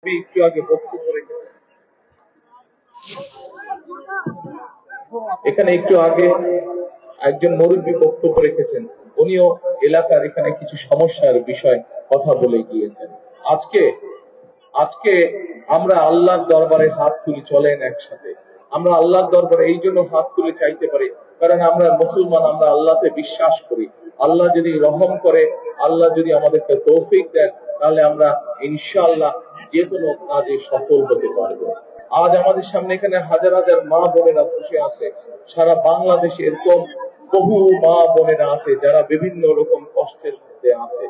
একটু আগে বক্তব্য রেখেছেন, এখানে একটু আগে একজন মুরব্বী বক্তব্য রেখেছেন, উনিও এলাকার এখানে কিছু সমস্যার বিষয় কথা বলে গিয়েছেন। আজকে আজকে আমরা আল্লাহর দরবারে হাত তুলি, চলেন একসাথে আমরা আল্লাহর দরবারে এই জন্য হাত তুলে চাইতে পারি, কারণ আমরা মুসলমান, আমরা আল্লাহতে বিশ্বাস করি। আল্লাহ যদি রহম করে, আল্লাহ যদি আমাদেরকে তৌফিক দেন, তাহলে আমরা ইনশাআল্লাহ যে কোনো কাজে সফল হতে পারবো। আজ আমাদের সামনে এখানে হাজার হাজার মা বোনেরা বসে আছে, সারা বাংলাদেশে এরকম বহু মা বোনেরা আছে যারা বিভিন্ন রকম কষ্টের মধ্যে আছে।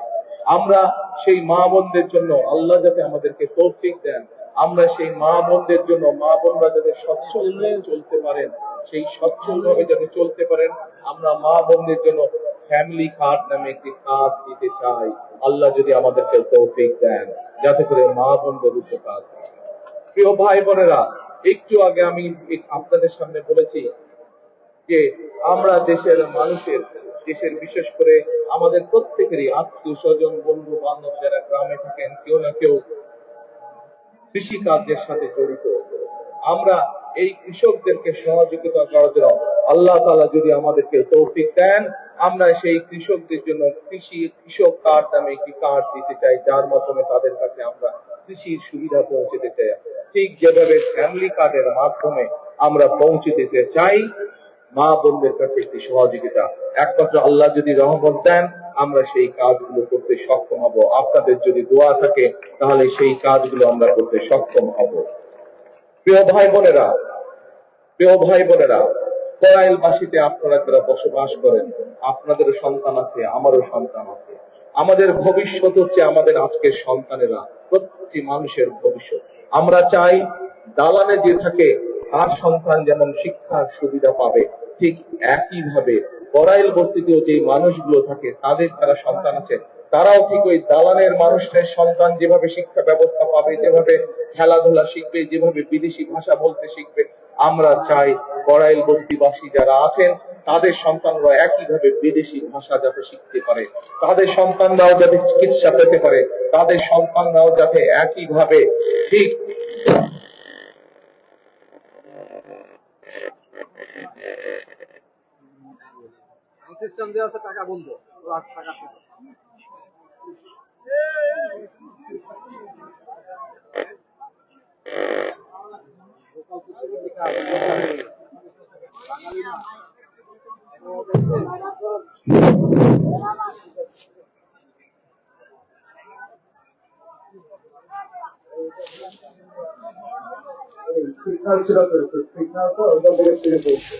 আমরা সেই মা বোনদের জন্য আল্লাহ যাতে আমাদেরকে তৌফিক দেন, আমরা সেই মা বোনদের জন্য, মা বোনরা যাতে সচ্ছলভাবে চলতে পারেন, সেই সচ্ছলভাবে যাতে চলতে পারেন, আমরা মা বোনদের জন্য ফ্যামিলি কার্ড নামে একটি কাজ দিতে চাই। আল্লাহ যদি আমাদেরকে তৌফিক দেন, যাতে করে মা বোনদের উপকার হয়। প্রিয় ভাই বোনেরা, একটু আগে আমি আপনাদের সামনে বলেছি যে আমরা দেশের বিশেষ করে আমাদের প্রত্যেকেরই আত্মীয় স্বজন, বন্ধু বান্ধব যারা গ্রামে থাকেন, কেউ না কেউ কৃষি কার্যের সাথে জড়িত। আমরা এই কৃষকদেরকে সহযোগিতা করার জন্য আল্লাহ তাআলা যদি আমাদেরকে তৌফিক দেন, আমরা সেই কৃষকদের জন্য কৃষক কার্ড নামে একটি কার্ড দিতে চাই, যার মাধ্যমে তাদের কাছে আমরা কৃষির সুবিধা পৌঁছে দিতে চাই। ঠিক যেভাবে ফ্যামিলি কার্ডের মাধ্যমে আমরা পৌঁছে দিতে চাই মা বোনদের কাছে একটি সহযোগিতা, একমাত্র আল্লাহ যদি রহমত দেন, আমরা সেই কাজগুলো করতে সক্ষম হব। আপনাদের যদি দোয়া থাকে, তাহলে সেই কাজগুলো আমরা করতে সক্ষম হব। প্রিয় ভাই বোনেরা, করাইলবাসীতে আপনারা যারা বসবাস করেন, আপনাদেরও সন্তান আছে, আমারও সন্তান আছে। আমাদের ভবিষ্যৎ হচ্ছে আমাদের আজকের সন্তানেরা, প্রত্যেকটি মানুষের ভবিষ্যৎ। আমরা চাই দালানে যে থাকে তার সন্তান যেমন শিক্ষার সুবিধা পাবে, ঠিক একইভাবে করাইল বস্তিতেও যে মানুষগুলো থাকে তাদের যারা সন্তান আছে, তারাও ঠিক ওই দালানের মানুষের সন্তান যেভাবে শিক্ষা ব্যবস্থা পাবে, যেভাবে খেলাধুলা শিখবে, যেভাবে বিদেশি ভাষা বলতে শিখবে, আমরা চাই করাইল বস্তিবাসী যারা আছেন তাদের সন্তানরা একইভাবে বিদেশি ভাষা যাতে শিখতে পারে, তাদের সন্তানরাও যাতে চিকিৎসা পেতে পারে, তাদের সন্তানরাও যাতে একইভাবে ঠিক সিস্টেম দেওয়া আছে, টাকা বন্ধ, টাকা সিগন্যাল ছিল তো, সিগন্যাল তো ওইখান থেকে ছিঁড়ে পড়ছে।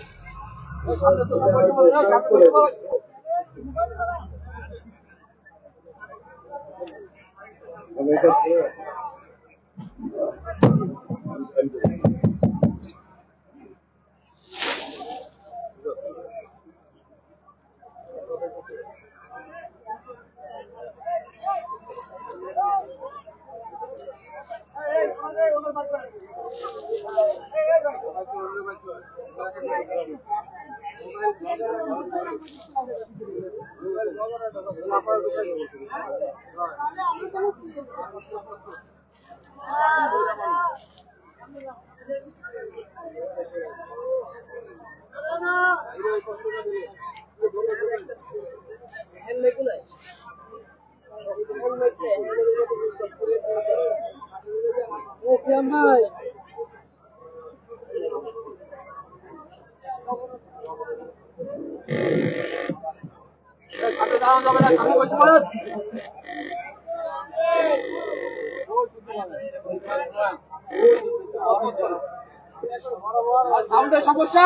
সমস্যা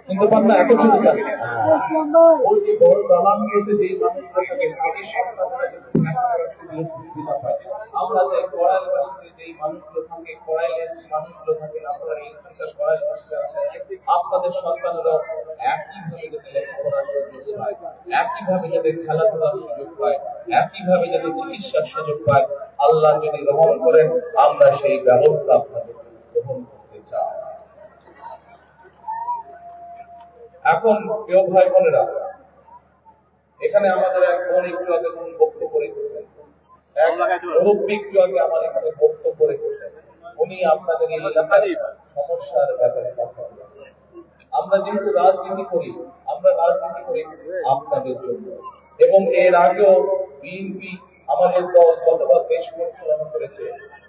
কিন্তু বান্দা এত কিছু জানে না। ওই যে বড় দালান নিয়েছে যে মানুষগুলো থাকে, আমরা চাই করাইলবাসীতে যেই মানুষগুলো থাকে, করাইলের যে মানুষগুলো থাকে, আপনারা এইখানকার করাইলবাসীরা আপনাদের সন্তানরা একইভাবে যাতে লেখাপড়ার সুযোগ পায়, একইভাবে যাতে খেলাধুলার সুযোগ পায়, একইভাবে যাতে চিকিৎসার সুযোগ পায়, আল্লাহ যদি রহম করেন, আমরা সেই ব্যবস্থা আপনাদের গ্রহণ করতে চাই। এখন প্রিয় ভাই বোনেরা, এখানে আমাদের এক বোন একটু আগে বক্তব্য রেখেছেন, মুরব্বী একটু আগে আমার এখানে বক্তব্য রেখেছেন, উনি আপনাদের এই এলাকার সমস্যার ব্যাপারে কথা বলেছেন। আমরা যেহেতু রাজনীতি করি, আমরা রাজনীতি করি আপনাদের জন্য, এবং এর আগেও বিএনপি আমাদের দল গতবার দেশ পরিচালনা করেছে।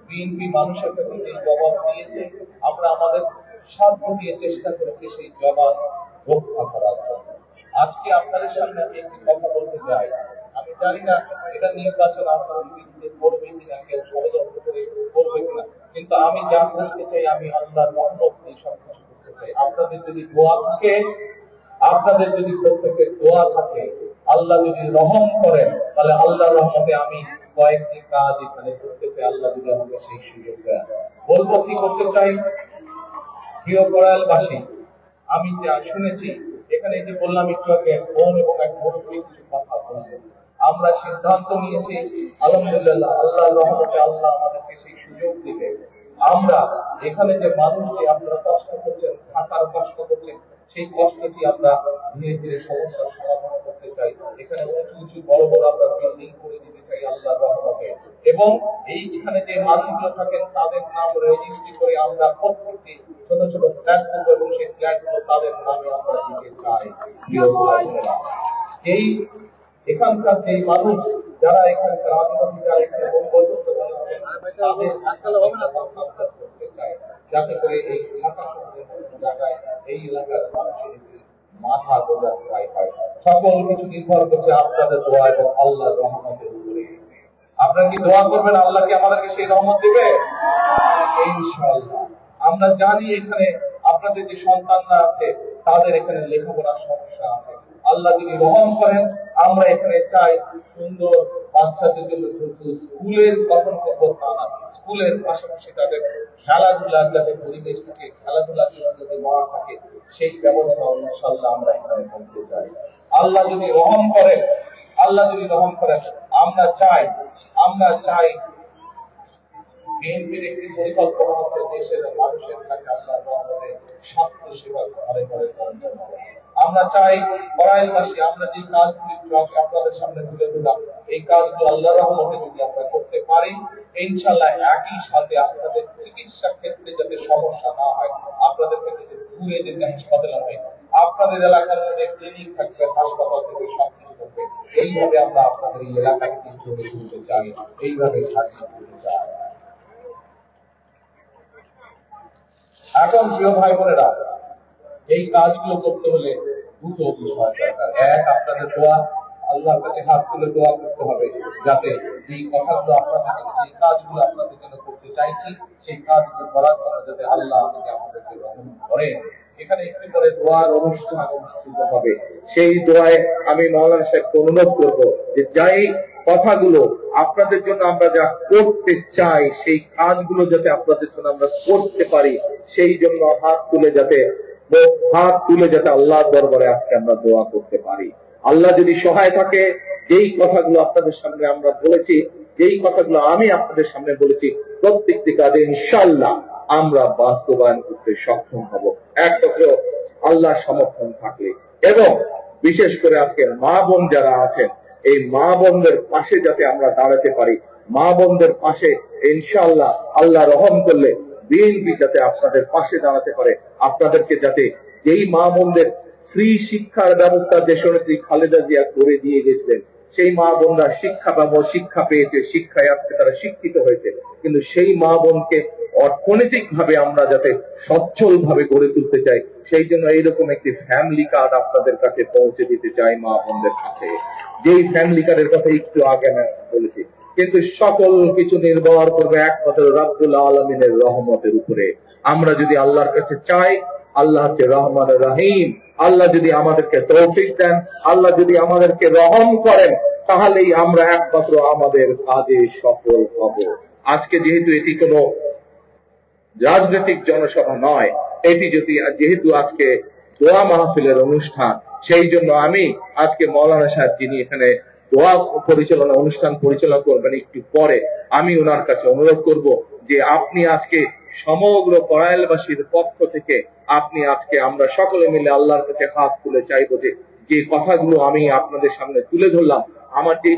বিএনপি মানুষের কাছে যে জবাব দিয়েছে, আমরা আমাদের সাধ্য দিয়ে চেষ্টা করেছি সেই জবাব রক্ষা করার জন্য। আজকে আপনাদের সামনে আমি একটি কথা বলতে চাই। আমি জানি না এটা নির্বাচন আচরণ বিধিতে করবে কিনা, কেউ ষড়যন্ত্র করে করবে কিনা, কিন্তু আমি যা বলতে চাই, আমি আল্লাহর রহমত দিয়ে সবকিছু করতে চাই। আপনাদের যদি দোয়া থাকে, আপনাদের যদি প্রত্যেকের দোয়া থাকে, আল্লাহ যদি রহম করেন, তাহলে আল্লাহর রহমতে আমি কয়েকটি কাজ এখানে করতে চাই। আল্লাহ যদি আমাকে সেই সুযোগ দেন, বলবো কি করতে চাই। প্রিয় করালবাসী, আমি যা শুনেছি এখানে, যে বললাম একটু আগে, এক বোন এবং এক মুরব্বী কিছু কথা বললেন। আমরা সিদ্ধান্ত নিয়েছি, আলহামদুলিল্লাহ, আল্লাহর রহমতে আল্লাহ আমাদেরকে সেই সুযোগ দিবে। আমরা এখানে যে মানুষ, যে আপনারা কষ্ট করছেন, থাকার কষ্ট করছেন, সেই কষ্টটি আমরা ধীরে ধীরে সমস্যার সমাধান করতে চাই। এখানে উঁচু উঁচু বড় বড় আমরা বিল্ডিং করে দিতে চাই আল্লাহর রহমতে, এবং এইখানে যে মানুষগুলো থাকেন তাদের নাম রেজিস্ট্রি করে আমরা প্রত্যেকটি ছোট ছোট ফ্ল্যাট করবো, এবং সেই ফ্ল্যাটগুলো তাদের নামে আমরা দিতে চাই। প্রিয় ভাইরা, এই এখানকার যে মানুষ, যারা এখানকার আদিবাসী, যারা এখানে বসবাস করেন, তাদের করতে চাই, যাতে করে এই ঢাকা শহরের জায়গায় এই এলাকার মানুষের মাথা গোজা প্রায় হয়। সকল কিছু নির্ভর করছে আপনাদের দোয়া এবং আল্লাহর রহমতের উপরে। আপনারা কি দোয়া করবেন, আল্লাহ কি আমাদেরকে সেই রহমত দেবে? ইনশাআল্লাহ। আমরা জানি এখানে আপনাদের যে সন্তানরা আছে, তাদের এখানে লেখাপড়ার সমস্যা আছে। আল্লাহ যদি রহম করেন, আমরা এখানে চাই সুন্দর বাচ্চাদের জন্য স্কুলের গঠন করবো, তা না, স্কুলের পাশাপাশি তাদের খেলাধুলার যাতে পরিবেশ থাকে, খেলাধুলার জন্য যদি মাঠ থাকে, সেই ব্যবস্থা ইনশাআল্লাহ আমরা এখানে করতে চাই। আল্লাহ যদি রহম করেন, আল্লাহ যদি রহম করেন, আমরা চাই বিএনপির একটি পরিকল্পনা হচ্ছে দেশের মানুষের কাছে আল্লাহর রহমতে স্বাস্থ্য সেবা ঘরে ঘরে পৌঁছানো। আমরা চাই করাইলবাসী, আমরা যে কাজগুলি আপনাদের সামনে তুলে দিলাম, এই কাজগুলো আল্লাহর রহমতে যদি আমরা করতে পারি, ইনশাআল্লাহ একই সাথে আপনাদের চিকিৎসা ক্ষেত্রে যাতে সমস্যা না হয়, আপনাদেরকে যদি দূরে যেতে হাসপাতালে হয়, আপনাদের এলাকার মধ্যে ক্লিনিক থাকবে, হাসপাতাল থেকে সবকিছু থাকবে। এইভাবে আমরা আপনাদের এই এলাকাকে গড়ে তুলতে চাই, এইভাবে সাহায্য করতে চাই। এখন প্রিয় ভাই বোনেরা, এই কাজগুলো করতে হলে দুটো বিষয় দরকার। এক, আপনাদের দোয়া, আল্লাহর কাছে হাত তুলে দোয়া করতে হবে, যাতে যে কথাগুলো আপনাদের, যে কাজগুলো আপনাদের জন্য করতে চাইছি, সেই কাজগুলো করার জন্য যাতে আল্লাহ আজকে আমাদেরকে রহম করেন। এখানে একটু করে দোয়ার অনুষ্ঠান অনুষ্ঠিত হবে। সেই দোয়ায় আমি মাওলানা সাহেবকে অনুরোধ করবো যে যাই কথাগুলো আপনাদের জন্য আমরা যা করতে চাই, সেই কাজগুলো যাতে আপনাদের জন্য আমরা করতে পারি, সেই জন্য হাত তুলে যাতে আল্লাহর দরবারে আজকে আমরা দোয়া করতে পারি। আল্লাহ যদি সহায় থাকে, যেই কথাগুলো আপনাদের সামনে আমরা বলেছি, যেই কথাগুলো আমি আপনাদের সামনে বলেছি, প্রত্যেকটি কাজে ইনশাআল্লাহ আমরা বাস্তবায়ন করতে সক্ষম হব, একমাত্র আল্লাহর সমর্থন থাকলে। এবং বিশেষ করে আজকে মা বোন যারা আছেন, এই মা বোনদের পাশে যাতে আমরা দাঁড়াতে পারি, মা বোনদের পাশে ইনশাআল্লাহ আল্লাহ রহম করলে বিএনপি যাতে আপনাদের পাশে দাঁড়াতে পারে, আপনাদেরকে যাতে, যেই মা বোনদের ফ্রি শিক্ষার ব্যবস্থা দেশনেত্রী খালেদা জিয়া করে দিয়ে গেছিলেন, সেই মা বোনরা শিক্ষা পেয়েছে, শিক্ষায় আজকে তারা শিক্ষিত হয়েছে, কিন্তু সেই মা বোনকে অর্থনৈতিক ভাবে আমরা যাতে সচ্ছল ভাবে গড়ে তুলতে চাই, সেই জন্য এইরকম একটি ফ্যামিলি কার্ড আপনাদের কাছে পৌঁছে দিতে চাই মা বোনদের কাছে। যেই ফ্যামিলি কার্ডের কথা একটু আগে আমি বলেছি, কিন্তু সকল কিছু নির্ভর করবে একমাত্র রাব্বুল আলামিনের রহমতের উপরে। আমরা যদি আল্লাহর কাছে চাই, আল্লাহ হচ্ছে রহমান রহিম, আল্লাহ যদি আমাদেরকে তৌফিক দেন, আল্লাহ যদি আমাদেরকে রহম করেন, তাহলেই আমরা একমাত্র আমাদের কাজে সফল হব। আজকে যেহেতু এটি কোনো রাজনৈতিক জনসভা নয়, এটি যেহেতু আজকে দোয়া মাহফিলের অনুষ্ঠান, সেই জন্য আমি আজকে মাওলানা সাহেব, যিনি এখানে দোয়া অনুষ্ঠান পরিচালনা করবেন একটু পরে, আমি ওনার কাছে অনুরোধ করব যে আপনি আজকে সমগ্র করাইলবাসীর পক্ষ থেকে আপনি আজকে আমরা সকলে মিলে আল্লাহর কাছে হাত তুলে চাইবো যে কথাগুলো আমি আপনাদের সামনে তুলে ধরলাম, আমার যে